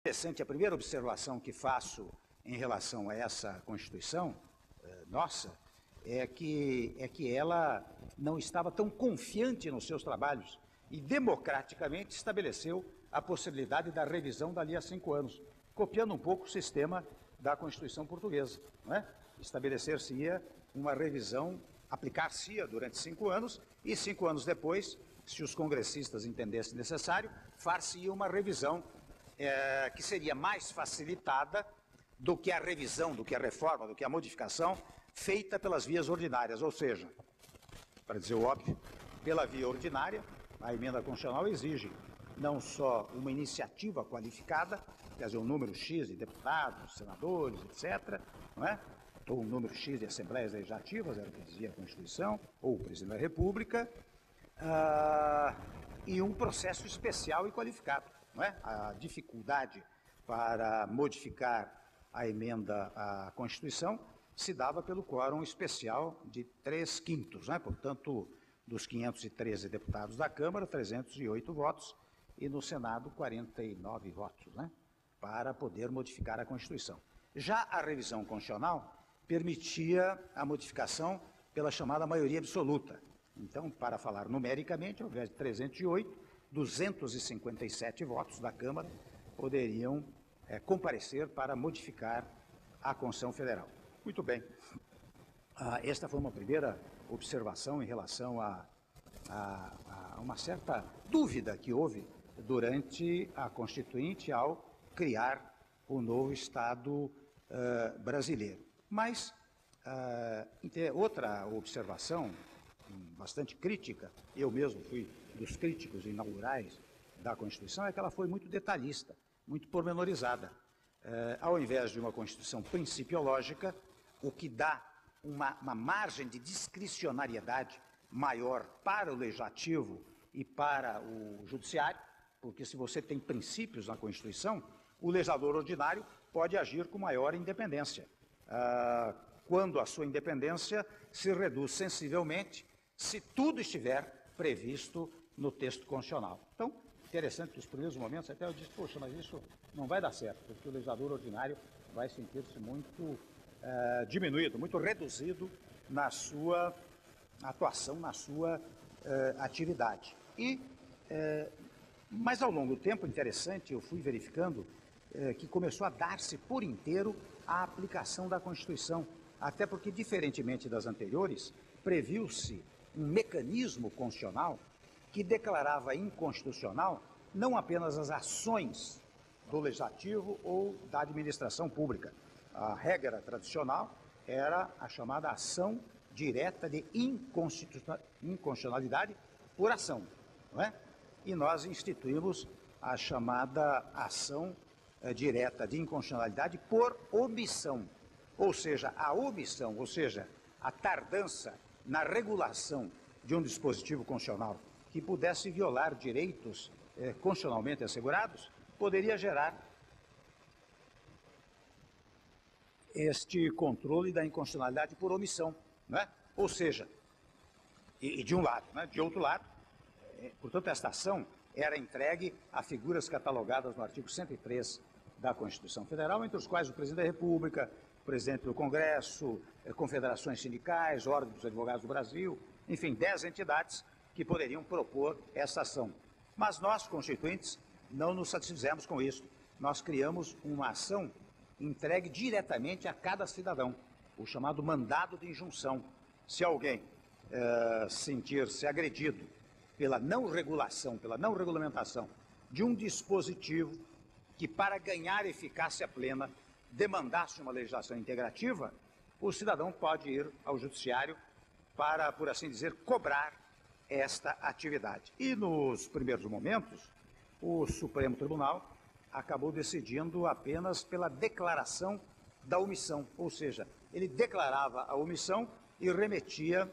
Interessante, a primeira observação que faço em relação a essa Constituição nossa é que ela não estava tão confiante nos seus trabalhos e democraticamente estabeleceu a possibilidade da revisão dali a 5 anos, copiando um pouco o sistema da Constituição portuguesa, não é? Estabelecer-se-ia uma revisão, aplicar-se-ia durante 5 anos e 5 anos depois, se os congressistas entendessem necessário, far-se-ia uma revisão que seria mais facilitada do que a revisão, do que a reforma, do que a modificação feita pelas vias ordinárias, ou seja, para dizer o óbvio, pela via ordinária, a emenda constitucional exige não só uma iniciativa qualificada, quer dizer, um número X de deputados, senadores, etc., não é? Ou um número X de assembleias legislativas, era o que dizia a Constituição, ou o presidente da República, e um processo especial e qualificado, não é? A dificuldade para modificar a emenda à Constituição se dava pelo quórum especial de 3/5, né? Portanto, dos 513 deputados da Câmara, 308 votos, e no Senado, 49 votos, né? Para poder modificar a Constituição. Já a revisão constitucional permitia a modificação pela chamada maioria absoluta. Então, para falar numericamente, ao invés de 308, 257 votos da Câmara poderiam comparecer para modificar a Constituição Federal. Muito bem. Esta foi uma primeira observação em relação a uma certa dúvida que houve durante a Constituinte ao criar o novo Estado brasileiro. Mas outra observação bastante crítica, eu mesmo fui dos críticos inaugurais da Constituição, é que ela foi muito detalhista, muito pormenorizada. Ao invés de uma Constituição principiológica, o que dá uma margem de discricionariedade maior para o Legislativo e para o Judiciário, porque se você tem princípios na Constituição, o legislador ordinário pode agir com maior independência, quando a sua independência se reduz sensivelmente se tudo estiver previsto no texto constitucional. Então, interessante que nos primeiros momentos até eu disse, poxa, mas isso não vai dar certo, porque o legislador ordinário vai sentir-se muito diminuído, muito reduzido na sua atuação, na sua atividade. Mas ao longo do tempo, interessante, eu fui verificando que começou a dar-se por inteiro a aplicação da Constituição, até porque, diferentemente das anteriores, previu-se um mecanismo constitucional que declarava inconstitucional não apenas as ações do Legislativo ou da administração pública. A regra tradicional era a chamada ação direta de inconstitucionalidade por ação, não é? E nós instituímos a chamada ação direta de inconstitucionalidade por omissão, ou seja, a omissão, ou seja, a tardança na regulação de um dispositivo constitucional que pudesse violar direitos constitucionalmente assegurados, poderia gerar este controle da inconstitucionalidade por omissão, né? Ou seja, e de um lado, né? De outro lado, portanto, esta ação era entregue a figuras catalogadas no artigo 103 da Constituição Federal, entre os quais o Presidente da República, o Presidente do Congresso, confederações sindicais, Ordem dos Advogados do Brasil, enfim, 10 entidades que poderiam propor essa ação. Mas nós, constituintes, não nos satisfizemos com isso. Nós criamos uma ação entregue diretamente a cada cidadão, o chamado mandado de injunção. Se alguém sentir-se agredido pela não regulação, pela não regulamentação de um dispositivo que, para ganhar eficácia plena, demandasse uma legislação integrativa, o cidadão pode ir ao judiciário para, por assim dizer, cobrar esta atividade. E nos primeiros momentos, o Supremo Tribunal acabou decidindo apenas pela declaração da omissão, ou seja, ele declarava a omissão e remetia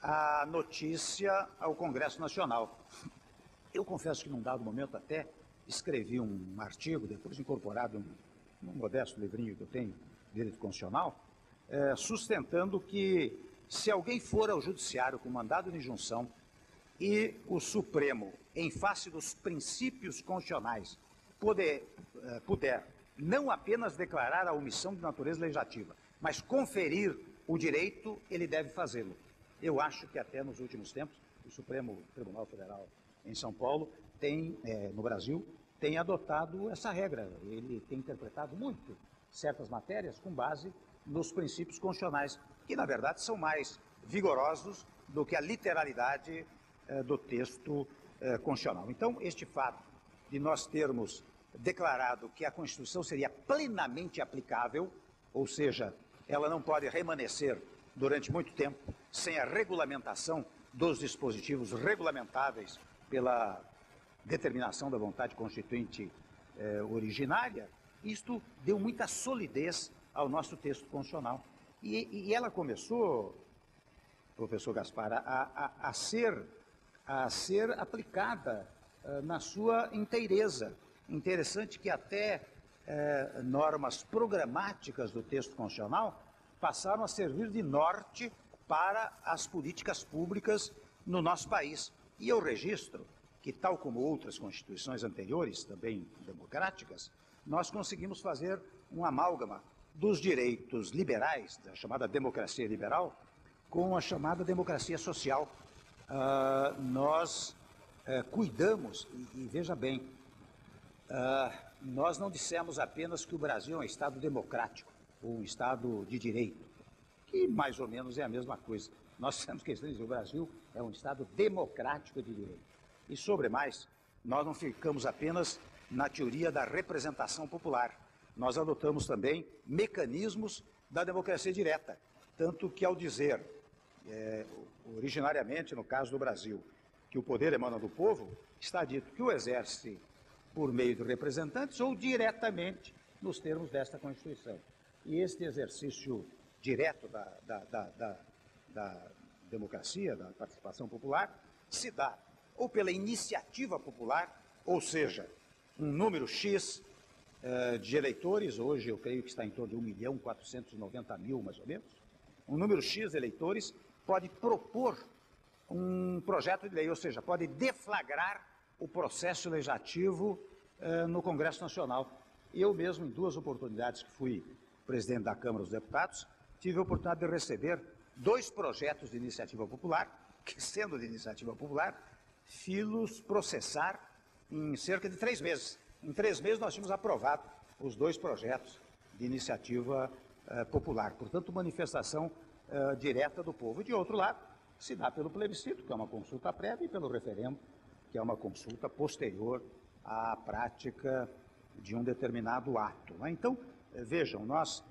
a notícia ao Congresso Nacional. Eu confesso que num dado momento até escrevi um artigo, depois incorporado num modesto livrinho que eu tenho, Direito Constitucional, sustentando que se alguém for ao judiciário com mandado de injunção e o Supremo, em face dos princípios constitucionais, puder não apenas declarar a omissão de natureza legislativa, mas conferir o direito, ele deve fazê-lo. Eu acho que até nos últimos tempos, o Supremo Tribunal Federal em São Paulo no Brasil, tem adotado essa regra. Ele tem interpretado muito certas matérias com base nos princípios constitucionais, que na verdade são mais vigorosos do que a literalidade do texto constitucional. Então, este fato de nós termos declarado que a Constituição seria plenamente aplicável, ou seja, ela não pode remanescer durante muito tempo sem a regulamentação dos dispositivos regulamentáveis pela determinação da vontade constituinte originária, isto deu muita solidez ao nosso texto constitucional. E ela começou, professor Gaspar, a ser aplicada na sua inteireza. Interessante que até normas programáticas do texto constitucional passaram a servir de norte para as políticas públicas no nosso país. E eu registro que, tal como outras constituições anteriores, também democráticas, nós conseguimos fazer um amálgama dos direitos liberais, da chamada democracia liberal, com a chamada democracia social. Nós cuidamos, e veja bem, nós não dissemos apenas que o Brasil é um Estado democrático, ou um Estado de direito, que mais ou menos é a mesma coisa. Nós temos que dizer que o Brasil é um Estado democrático de direito. E, sobre mais, nós não ficamos apenas na teoria da representação popular. Nós adotamos também mecanismos da democracia direta. Tanto que, ao dizer, originariamente, no caso do Brasil, que o poder emana do povo, está dito que o exerce por meio de representantes ou diretamente nos termos desta Constituição. E este exercício direto da democracia, da participação popular, se dá ou pela iniciativa popular, ou seja, um número X de eleitores, hoje eu creio que está em torno de 1.490.000, mais ou menos, um número X de eleitores pode propor um projeto de lei, ou seja, pode deflagrar o processo legislativo no Congresso Nacional. Eu mesmo, em duas oportunidades que fui presidente da Câmara dos Deputados, tive a oportunidade de receber 2 projetos de iniciativa popular, que, sendo de iniciativa popular, fui-los processar em cerca de 3 meses. Em 3 meses nós tínhamos aprovado os 2 projetos de iniciativa popular. Portanto, manifestação direta do povo. De outro lado, se dá pelo plebiscito, que é uma consulta prévia, e pelo referendo, que é uma consulta posterior à prática de um determinado ato. Então, vejam, nós,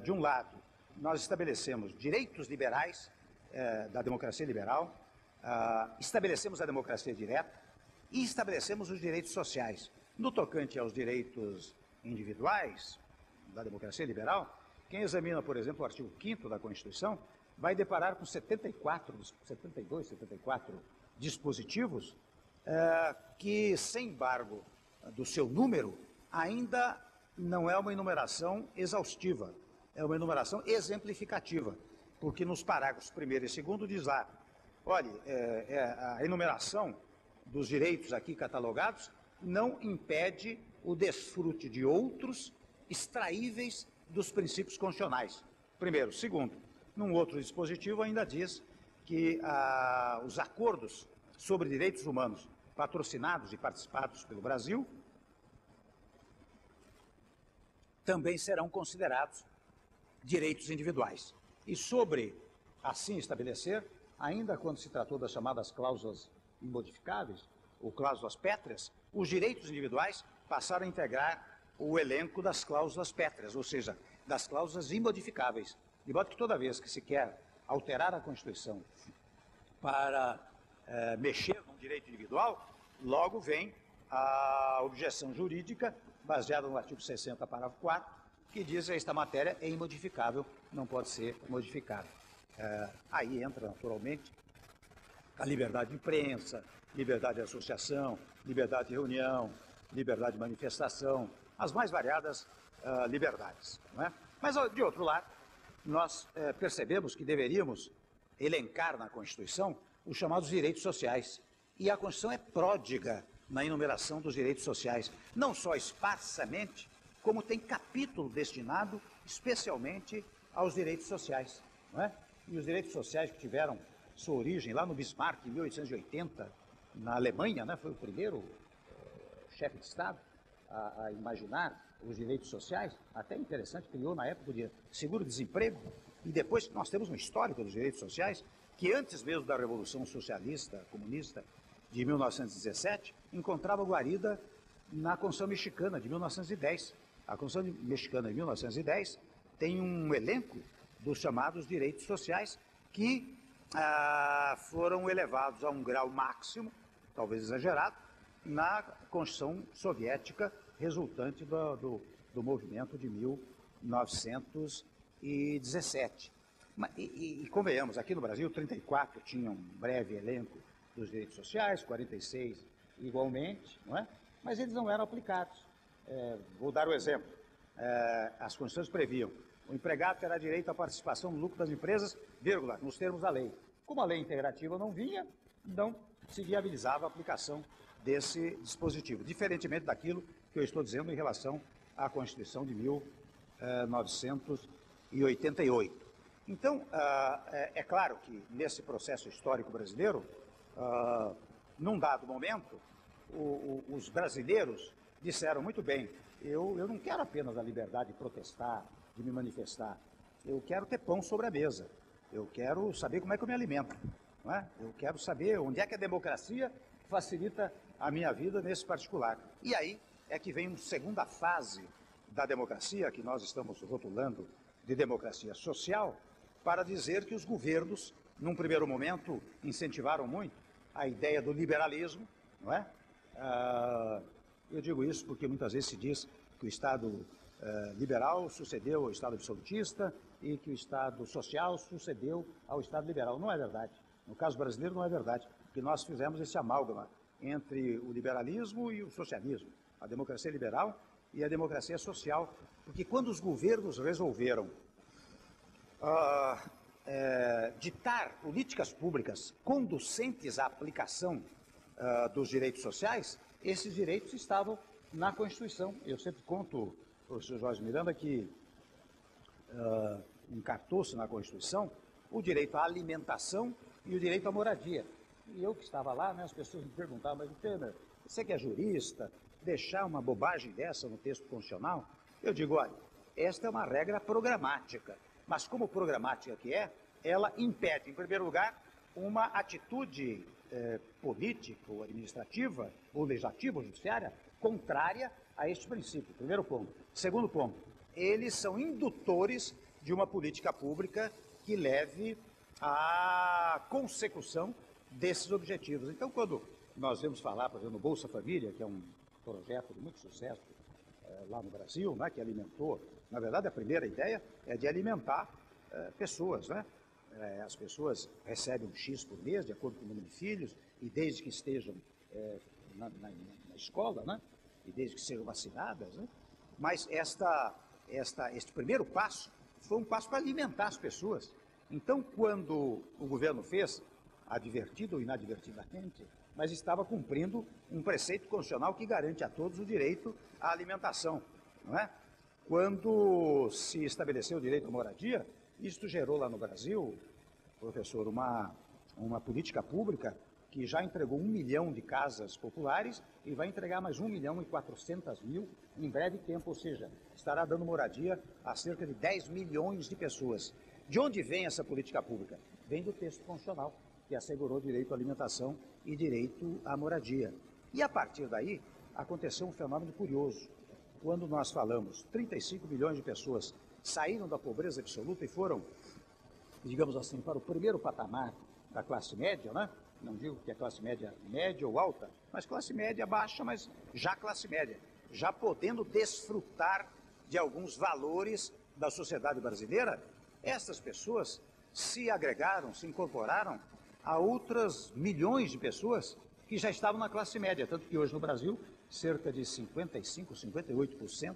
de um lado, nós estabelecemos direitos liberais da democracia liberal, estabelecemos a democracia direta e estabelecemos os direitos sociais. No tocante aos direitos individuais da democracia liberal, quem examina, por exemplo, o artigo 5º da Constituição, vai deparar com 72, 74 dispositivos que, sem embargo do seu número, ainda não é uma enumeração exaustiva, é uma enumeração exemplificativa, porque nos parágrafos 1º e 2º diz lá, olha, a enumeração dos direitos aqui catalogados não impede o desfrute de outros extraíveis dos princípios constitucionais. Primeiro. Segundo, num outro dispositivo ainda diz que os acordos sobre direitos humanos patrocinados e participados pelo Brasil também serão considerados direitos individuais. E sobre assim estabelecer, ainda quando se tratou das chamadas cláusulas imodificáveis, ou cláusulas pétreas, os direitos individuais passaram a integrar o elenco das cláusulas pétreas, ou seja, das cláusulas imodificáveis. De modo que toda vez que se quer alterar a Constituição para mexer no direito individual, logo vem a objeção jurídica, baseada no artigo 60, parágrafo 4, que diz que esta matéria é imodificável, não pode ser modificada. Aí entra, naturalmente, a liberdade de imprensa, liberdade de associação, liberdade de reunião, liberdade de manifestação, as mais variadas liberdades. Não é? Mas, de outro lado, nós percebemos que deveríamos elencar na Constituição os chamados direitos sociais. E a Constituição é pródiga na enumeração dos direitos sociais, não só esparsamente, como tem capítulo destinado especialmente aos direitos sociais, não é? E os direitos sociais que tiveram sua origem lá no Bismarck, em 1880, na Alemanha, né? Foi o primeiro chefe de Estado a imaginar os direitos sociais, até interessante, criou na época de seguro-desemprego, e depois nós temos um histórico dos direitos sociais, que antes mesmo da Revolução Socialista, Comunista, de 1917, encontrava guarida na Constituição Mexicana, de 1910. A Constituição Mexicana, de 1910, tem um elenco dos chamados direitos sociais que foram elevados a um grau máximo, talvez exagerado, na Constituição Soviética, resultante do movimento de 1917. E convenhamos, aqui no Brasil, 34 tinha um breve elenco dos direitos sociais, 46 igualmente, não é? Mas eles não eram aplicados. Vou dar o exemplo. As condições previam: o empregado terá direito à participação no lucro das empresas, vírgula, nos termos da lei. Como a lei integrativa não vinha, não se viabilizava a aplicação desse dispositivo, diferentemente daquilo que eu estou dizendo em relação à Constituição de 1988. Então, é claro que nesse processo histórico brasileiro, num dado momento, os brasileiros disseram muito bem: eu não quero apenas a liberdade de protestar, de me manifestar, eu quero ter pão sobre a mesa, eu quero saber como é que eu me alimento, não é? Eu quero saber onde é que a democracia facilita a minha vida nesse particular. E aí é que vem uma segunda fase da democracia, que nós estamos rotulando de democracia social, para dizer que os governos, num primeiro momento, incentivaram muito a ideia do liberalismo, não é? Eu digo isso porque muitas vezes se diz que o Estado liberal sucedeu ao Estado absolutista e que o Estado social sucedeu ao Estado liberal. Não é verdade. No caso brasileiro não é verdade, porque nós fizemos esse amálgama entre o liberalismo e o socialismo, a democracia liberal e a democracia social, porque quando os governos resolveram ditar políticas públicas conducentes à aplicação dos direitos sociais, esses direitos estavam na Constituição. Eu sempre conto, professor Jorge Miranda, que encartou-se na Constituição o direito à alimentação e o direito à moradia. E eu que estava lá, né, as pessoas me perguntavam: mas Temer, você que é jurista, deixar uma bobagem dessa no texto constitucional? Eu digo: olha, esta é uma regra programática, mas como programática que é, ela impede, em primeiro lugar, uma atitude política, ou administrativa, ou legislativa, ou judiciária, contrária a este princípio. Primeiro ponto. Segundo ponto, eles são indutores de uma política pública que leve à consecução desses objetivos. Então, quando nós vemos falar, por exemplo, no Bolsa Família, que é um projeto de muito sucesso lá no Brasil, né, que alimentou, na verdade, a primeira ideia é de alimentar pessoas, né? As pessoas recebem um X por mês, de acordo com o número de filhos, e desde que estejam na escola, né? E desde que sejam vacinadas, né? Mas este primeiro passo foi um passo para alimentar as pessoas. Então, quando o governo fez, advertido ou inadvertidamente, mas estava cumprindo um preceito constitucional que garante a todos o direito à alimentação, não é? Quando se estabeleceu o direito à moradia, isto gerou lá no Brasil, professor, uma política pública que já entregou 1 milhão de casas populares e vai entregar mais 1.400.000 em breve tempo, ou seja, estará dando moradia a cerca de 10 milhões de pessoas. De onde vem essa política pública? Vem do texto constitucional, que assegurou direito à alimentação e direito à moradia. E a partir daí, aconteceu um fenômeno curioso. Quando nós falamos 35 milhões de pessoas saíram da pobreza absoluta e foram, digamos assim, para o primeiro patamar da classe média, né? Não digo que é classe média média ou alta, mas classe média baixa, mas já classe média, já podendo desfrutar de alguns valores da sociedade brasileira. Essas pessoas se agregaram, se incorporaram a outras milhões de pessoas que já estavam na classe média, tanto que hoje no Brasil, cerca de 55%, 58%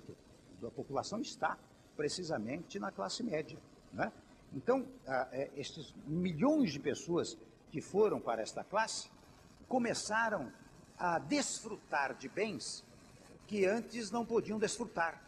da população está precisamente na classe média, né? Então, estes milhões de pessoas que foram para esta classe começaram a desfrutar de bens que antes não podiam desfrutar.